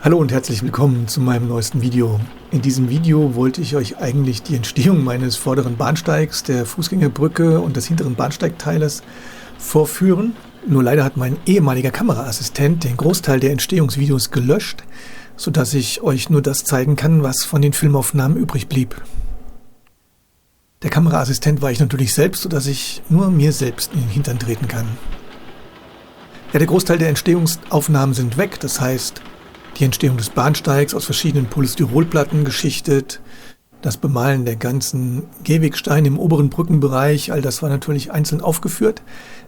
Hallo und herzlich willkommen zu meinem neuesten Video. In diesem Video wollte ich euch eigentlich die Entstehung meines vorderen Bahnsteigs, der Fußgängerbrücke und des hinteren Bahnsteigteiles vorführen. Nur leider hat mein ehemaliger Kameraassistent den Großteil der Entstehungsvideos gelöscht, sodass ich euch nur das zeigen kann, was von den Filmaufnahmen übrig blieb. Der Kameraassistent war ich natürlich selbst, sodass ich nur mir selbst in den Hintern treten kann. Ja, der Großteil der Entstehungsaufnahmen sind weg, das heißt, die Entstehung des Bahnsteigs aus verschiedenen Polystyrolplatten geschichtet, das Bemalen der ganzen Gehwegsteine im oberen Brückenbereich, all das war natürlich einzeln aufgeführt,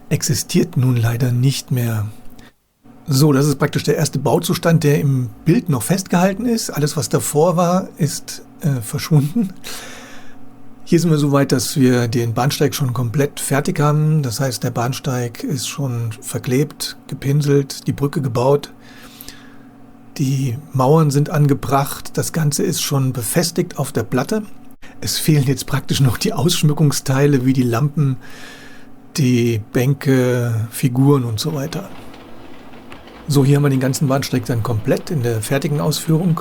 existiert nun leider nicht mehr. So, das ist praktisch der erste Bauzustand, der im Bild noch festgehalten ist. Alles, was davor war, ist verschwunden. Hier sind wir so weit, dass wir den Bahnsteig schon komplett fertig haben. Das heißt, der Bahnsteig ist schon verklebt, gepinselt, die Brücke gebaut. Die Mauern sind angebracht, das Ganze ist schon befestigt auf der Platte. Es fehlen jetzt praktisch noch die Ausschmückungsteile wie die Lampen, die Bänke, Figuren und so weiter. So, hier haben wir den ganzen Bahnsteig dann komplett in der fertigen Ausführung.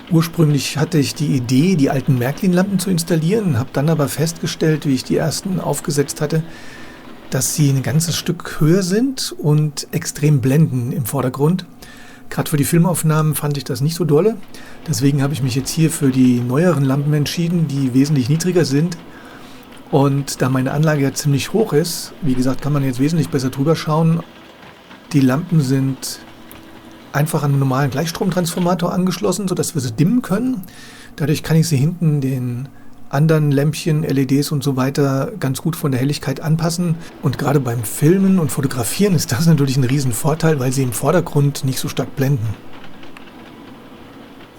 Ursprünglich hatte ich die Idee, die alten Märklin-Lampen zu installieren, habe dann aber festgestellt, wie ich die ersten aufgesetzt hatte, dass sie ein ganzes Stück höher sind und extrem blenden im Vordergrund. Gerade für die Filmaufnahmen fand ich das nicht so dolle. Deswegen habe ich mich jetzt hier für die neueren Lampen entschieden, die wesentlich niedriger sind. Und da meine Anlage ja ziemlich hoch ist, wie gesagt, kann man jetzt wesentlich besser drüber schauen. Die Lampen sind einfach an einen normalen Gleichstromtransformator angeschlossen, sodass wir sie dimmen können. Dadurch kann ich sie hinten den anderen Lämpchen, LEDs und so weiter ganz gut von der Helligkeit anpassen. Und gerade beim Filmen und Fotografieren ist das natürlich ein Riesenvorteil, weil sie im Vordergrund nicht so stark blenden.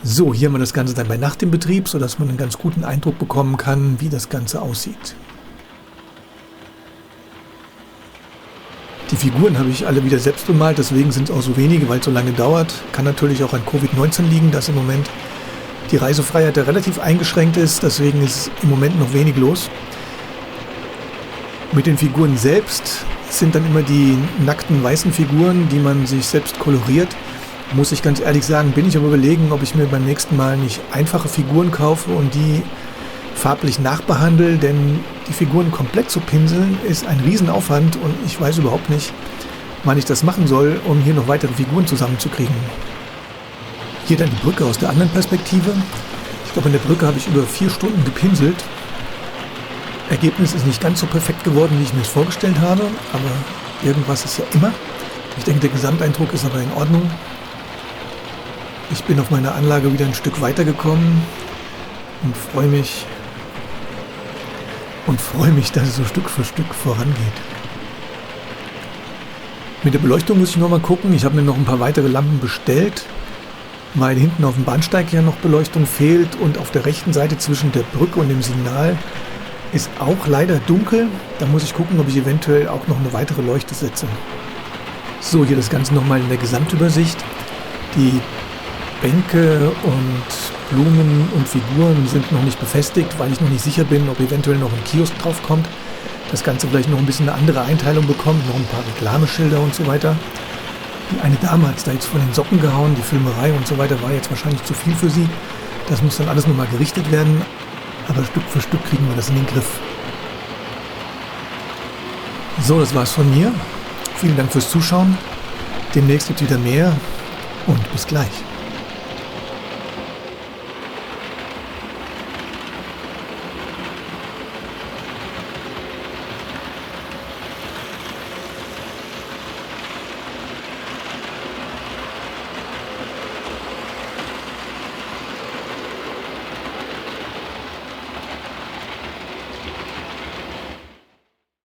So, hier haben wir das Ganze dann bei Nacht im Betrieb, sodass man einen ganz guten Eindruck bekommen kann, wie das Ganze aussieht. Die Figuren habe ich alle wieder selbst bemalt, deswegen sind es auch so wenige, weil es so lange dauert. Kann natürlich auch an Covid-19 liegen, dass im Moment die Reisefreiheit ja relativ eingeschränkt ist, deswegen ist im Moment noch wenig los. Mit den Figuren selbst sind dann immer die nackten weißen Figuren, die man sich selbst koloriert. Muss ich ganz ehrlich sagen, bin ich am Überlegen, ob ich mir beim nächsten Mal nicht einfache Figuren kaufe und die farblich nachbehandle, denn die Figuren komplett zu pinseln ist ein Riesenaufwand und ich weiß überhaupt nicht, wann ich das machen soll, um hier noch weitere Figuren zusammenzukriegen. Hier dann die Brücke aus der anderen Perspektive. Ich glaube, in der Brücke habe ich über 4 Stunden gepinselt. Ergebnis ist nicht ganz so perfekt geworden, wie ich mir es vorgestellt habe, aber irgendwas ist ja immer. Ich denke, der Gesamteindruck ist aber in Ordnung. Ich bin auf meiner Anlage wieder ein Stück weitergekommen und freue mich, dass es so Stück für Stück vorangeht. Mit der Beleuchtung muss ich noch mal gucken. Ich habe mir noch ein paar weitere Lampen bestellt, weil hinten auf dem Bahnsteig ja noch Beleuchtung fehlt und auf der rechten Seite zwischen der Brücke und dem Signal ist auch leider dunkel. Da muss ich gucken, ob ich eventuell auch noch eine weitere Leuchte setze. So, hier das Ganze nochmal in der Gesamtübersicht. Die Bänke und Blumen und Figuren sind noch nicht befestigt, weil ich noch nicht sicher bin, ob eventuell noch ein Kiosk drauf kommt. Das Ganze vielleicht noch ein bisschen eine andere Einteilung bekommt, noch ein paar Reklameschilder und so weiter. Die eine Dame hat es da jetzt von den Socken gehauen, die Filmerei und so weiter war jetzt wahrscheinlich zu viel für sie. Das muss dann alles nochmal gerichtet werden, aber Stück für Stück kriegen wir das in den Griff. So, das war's von mir. Vielen Dank fürs Zuschauen. Demnächst gibt es wieder mehr und bis gleich.